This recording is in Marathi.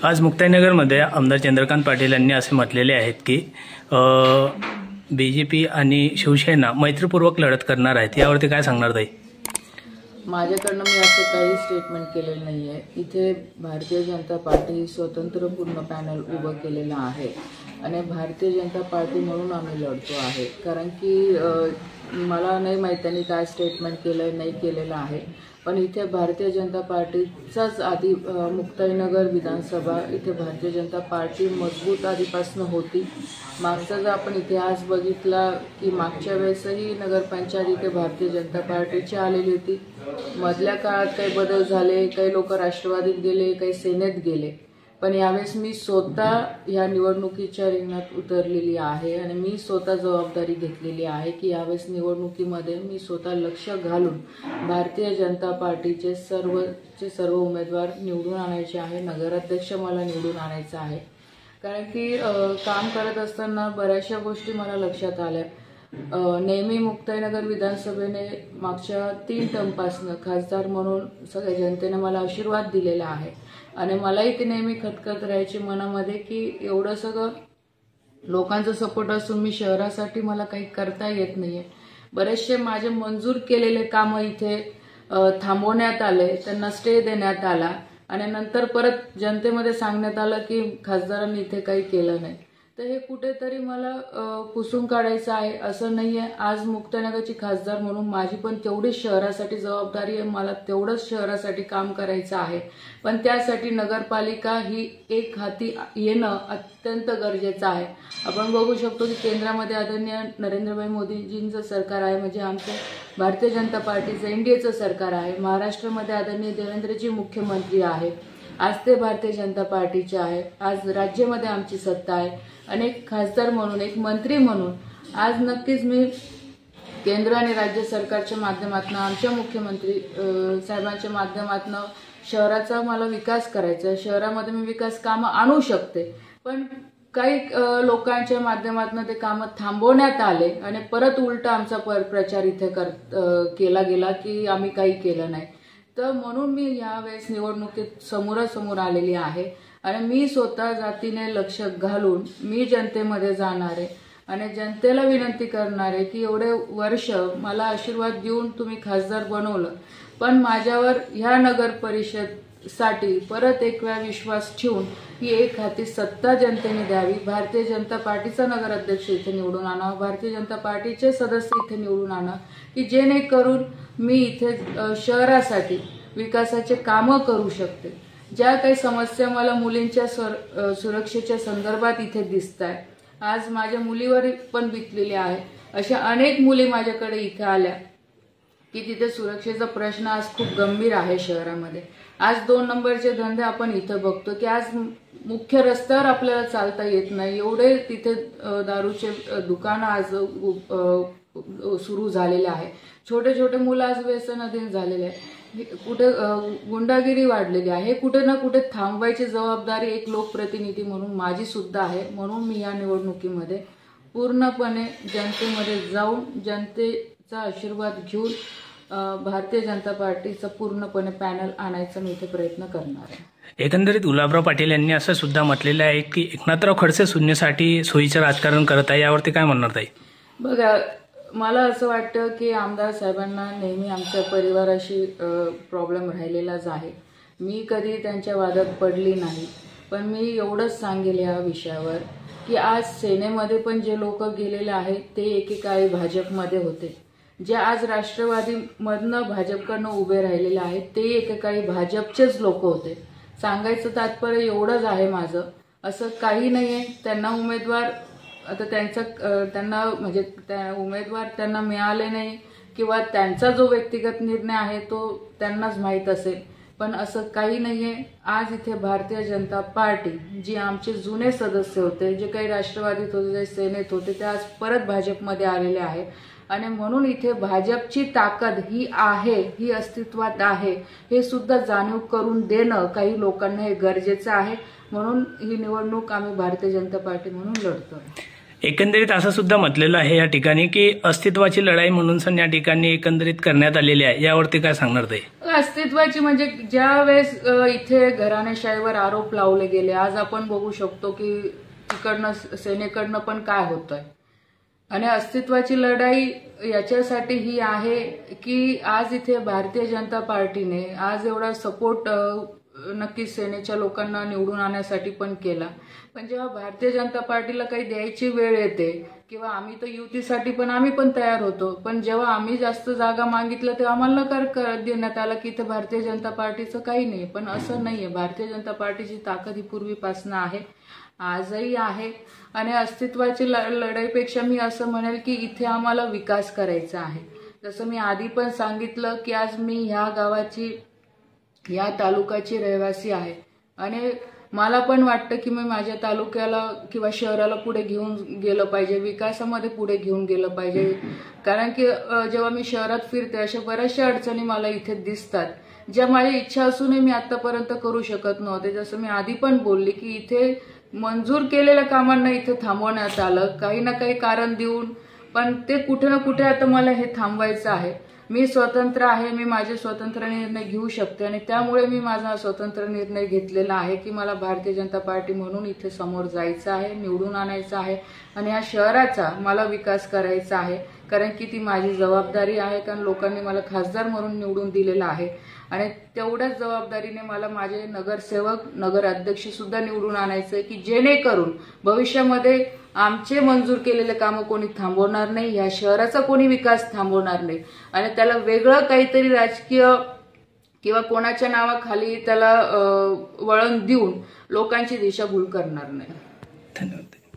आज मुक्ताईनगरमध्ये आमदार चंद्रकांत पाटील यांनी असे म्हटलेले आहेत की बीजेपी आणि शिवसेना मैत्रीपूर्वक लढत करणार आहेत, यावरती काय सांगणार ताई? माझ्याकडनं मी असं काही स्टेटमेंट केलेलं नाही आहे. इथे भारतीय जनता पार्टी स्वतंत्र पूर्ण पॅनल उभं केलेलं आहे आणि भारतीय जनता पार्टी म्हणून आम्ही लढतो आहे. कारण की मला नाही माहीत त्यांनी काय स्टेटमेंट केलं नाही केलेलं आहे, पण इथे भारतीय जनता पार्टीचाच आधी मुक्ताईनगर विधानसभा इथे भारतीय जनता पार्टी मजबूत आधीपासून होती. मागचा जर आपण इतिहास बघितला की मागच्या वेळेसही नगरपंचायत इथे भारतीय जनता पार्टीची आलेली होती. मधल्या काळात काही बदल झाले, काही लोक राष्ट्रवादीत गेले, काही सेनेत गेले, पण यावेळेस मी स्वतः या निवडणुकीच्या रिंगणात उतरलेली आहे आणि मी स्वतः जबाबदारी घेतलेली आहे की यावेळेस निवडणुकीमध्ये मी स्वतः लक्ष घालून भारतीय जनता पार्टीचे सर्व उमेदवार निवडून आणायचे आहे. नगराध्यक्ष मला निवडून आणायचा आहे. कारण की काम करत असताना बऱ्याचशा गोष्टी मला लक्षात आल्या. नेहमी मुक्ताईनगर विधानसभेने मागच्या 3 टर्मपासून खासदार म्हणून सगळ्या जनतेने मला आशीर्वाद दिलेला आहे आणि मलाही ते नेहमी खतखत राहायची मनामध्ये की एवढं सगळं लोकांचा सपोर्ट असून मी शहरासाठी मला काही करता येत नाहीये. बरेचसे माझे मंजूर केलेले कामं इथे थांबवण्यात आले, त्यांना स्टे देण्यात आला आणि नंतर परत जनतेमध्ये सांगण्यात आलं की खासदारांनी इथे काही केलं नाही. तर हे कुठेतरी मला पुसून काढायचं आहे असं नाही आहे. आज मुक्ताईनगरची खासदार म्हणून माझी पण तेवढीच शहरासाठी जबाबदारी आहे. मला तेवढंच शहरासाठी काम करायचं आहे, पण त्यासाठी नगरपालिका ही एक हाती येणं अत्यंत गरजेचं आहे. आपण बघू शकतो की केंद्रामध्ये आदरणीय नरेंद्रभाई मोदीजींचं सरकार आहे, म्हणजे आमचं भारतीय जनता पार्टीचं एनडीएचं सरकार आहे. महाराष्ट्रामध्ये आदरणीय देवेंद्रजी मुख्यमंत्री आहे, आज ते भारतीय जनता पार्टीचे आहे. आज राज्यामध्ये आमची सत्ता आहे आणि एक खासदार म्हणून, एक मंत्री म्हणून आज नक्कीच मी केंद्र आणि राज्य सरकारच्या माध्यमातून, आमच्या मुख्यमंत्री साहेबांच्या माध्यमातून शहराचा मला विकास करायचा आहे. शहरामध्ये मी विकास कामं आणू शकते, पण काही लोकांच्या माध्यमातून ते कामं थांबवण्यात आले आणि परत उलटा आमचा प्रचार इथे केला गेला की आम्ही काही केलं नाही. तर म्हणून मी यावेळेस निवडणुकीत समोरासमोर आलेली आहे आणि मी स्वतः जातीने लक्ष घालून मी जनतेमध्ये जाणार आहे आणि जनतेला विनंती करणार आहे की एवढे वर्ष मला आशीर्वाद देऊन तुम्ही खासदार बनवलं, पण माझ्यावर ह्या नगर परिषदसाठी परत एक वेळा विश्वास ठेवून ही एक हाती सत्ता जनतेने द्यावी. भारतीय जनता पार्टीचा नगराध्यक्ष इथे निवडून आणा, भारतीय जनता पार्टीचे सदस्य इथे निवडून आणा की जेणेकरून मी इथे शहरासाठी विकासाचे कामं करू शकते. ज्या काही समस्या मला मुलींच्या सुरक्षेच्या संदर्भात इथे दिसत आहे, आज माझ्या मुलीवर पण बितलेली आहे. अशा अनेक मुली माझ्याकडे इथे आल्या की तिथे सुरक्षेचा प्रश्न आज खूप गंभीर आहे शहरामध्ये. आज 2 नंबरचे धंदे आपण इथं बघतो की आज मुख्य रस्त्यावर आपल्याला चालता येत नाही, एवढे तिथे दारूचे दुकानं आज सुरू झालेले आहे. छोटे छोटे मुलं आज व्यसनाधीन झालेले आहे, कुठे गुंडागिरी वाढलेली आहे. कुठे ना कुठे थांबवायची जबाबदारी एक लोकप्रतिनिधी म्हणून माझी सुद्धा आहे. म्हणून मी या निवडणुकीमध्ये पूर्णपणे जनतेमध्ये जाऊन जनतेचा आशीर्वाद घेऊन भारतीय जनता पार्टीचा पूर्णपणे पॅनल आणायचा मी इथे प्रयत्न करणार आहे. एकंदरीत गुलाबराव पाटील यांनी असं सुद्धा म्हटलेलं आहे की एकनाथराव खडसे शून्यसाठी सोयीचं राजकारण करत आहे, यावरती काय म्हणणार ताई? बघा, मला असं वाटतं की आमदार साहेबांना नेहमी आमच्या परिवाराशी प्रॉब्लेम राहिलेलाच आहे. मी कधी त्यांच्या वादात पडली नाही, पण मी एवढंच सांगेल या विषयावर की आज सेनेमध्ये पण जे लोक गेलेले आहेत ते एकेकाळी भाजपमध्ये होते. जे आज राष्ट्रवादीमधनं भाजपकडनं उभे राहिलेले आहेत ते एकेकाळी भाजपचेच लोक होते. सांगायचं तात्पर्य एवढंच आहे माझं, असं काही नाही आहे. त्यांना उमेदवार आता त्यांना म्हणजे उमेदवार त्यांना मिळाले नाही किंवा त्यांचा जो व्यक्तिगत निर्णय आहे तो त्यांनाच माहीत असेल, पण असं काही नाहीये. आज इथे भारतीय जनता पार्टी जी आमचे जुने सदस्य होते, जे काही राष्ट्रवादीत होते, जे सेनेत होते, ते आज परत भाजपमध्ये आलेले आहे आणि म्हणून इथे भाजपची ताकद ही आहे, ही अस्तित्वात आहे, हे सुद्धा जाणीव करून देणं काही लोकांना हे गरजेचं आहे. म्हणून ही निवडणूक आम्ही भारतीय जनता पार्टी म्हणून लढतो. एकंदरीत असं सुद्धा म्हटलेलं आहे या ठिकाणी की अस्तित्वाची लढाई म्हणून सण या ठिकाणी एकंदरीत करण्यात आलेली आहे, यावरती काय सांगणार ते? अस्तित्वाची म्हणजे ज्या वेळेस इथे घराणेशाहीवर आरोप लावले गेले, आज आपण बघू शकतो की तिकडनं सेनेकडनं पण काय होतंय. आणि अस्तित्वाची लढाई याच्यासाठी ही आहे की आज इथे भारतीय जनता पार्टीने आज एवढा सपोर्ट नक्कीच सेनेच्या लोकांना निवडून आणण्यासाठी पण केला. पण जेव्हा भारतीय जनता पार्टीला काही द्यायची वेळ येते किंवा आम्ही तर युतीसाठी पण आम्ही पण तयार होतो, पण जेव्हा आम्ही जास्त जागा मागितलं तेव्हा आम्हाला नकार देण्यात आला की इथे भारतीय जनता पार्टीचं काही नाही. पण असं नाहीये. भारतीय जनता पार्टीची ताकद ही पूर्वीपासून आहे, आजही आहे. आणि अस्तित्वाची लढाईपेक्षा मी असं म्हणेल की इथे आम्हाला विकास करायचा आहे. जसं मी आधी पण सांगितलं की आज मी ह्या गावाची या तालुक्याची रहिवासी आहे आणि मला पण वाटतं की मी माझ्या तालुक्याला किंवा शहराला पुढे घेऊन गेलं पाहिजे, विकासामध्ये पुढे घेऊन गेलं पाहिजे. कारण की जेव्हा मी शहरात फिरते अशा बऱ्याचशा अडचणी मला इथे दिसतात, ज्या माझी इच्छा असूनही मी आतापर्यंत करू शकत नव्हते. जसं मी आधी पण बोलली की इथे मंजूर केलेल्या कामांना इथे थांबवण्यात आलं काही ना काही कारण देऊन, पण ते कुठे ना कुठे आता मला हे थांबवायचं आहे. मी स्वतंत्र आहे, मी माझे स्वतंत्र निर्णय घेऊ शकते आणि त्यामुळे मी माझा स्वतंत्र निर्णय घेतलेला आहे की मला भारतीय जनता पार्टी म्हणून इथे समोर जायचं आहे, निवडून आणायचं आहे आणि या शहराचा मला विकास करायचा आहे. कारण की ती माझी जबाबदारी आहे, कारण लोकांनी मला खासदार म्हणून निवडून दिलेलं आहे आणि तेवढ्याच जबाबदारीने मला माझे नगरसेवक नगराध्यक्ष सुद्धा निवडून आणायचं आहे की जेणेकरून भविष्यामध्ये आमचे मंजूर केलेले कामं कोणी थांबवणार नाही, या शहराचा कोणी विकास थांबवणार नाही आणि त्याला वेगळं काहीतरी राजकीय किंवा कोणाच्या नावाखाली त्याला वळण देऊन लोकांची दिशाभूल करणार नाही. धन्यवाद.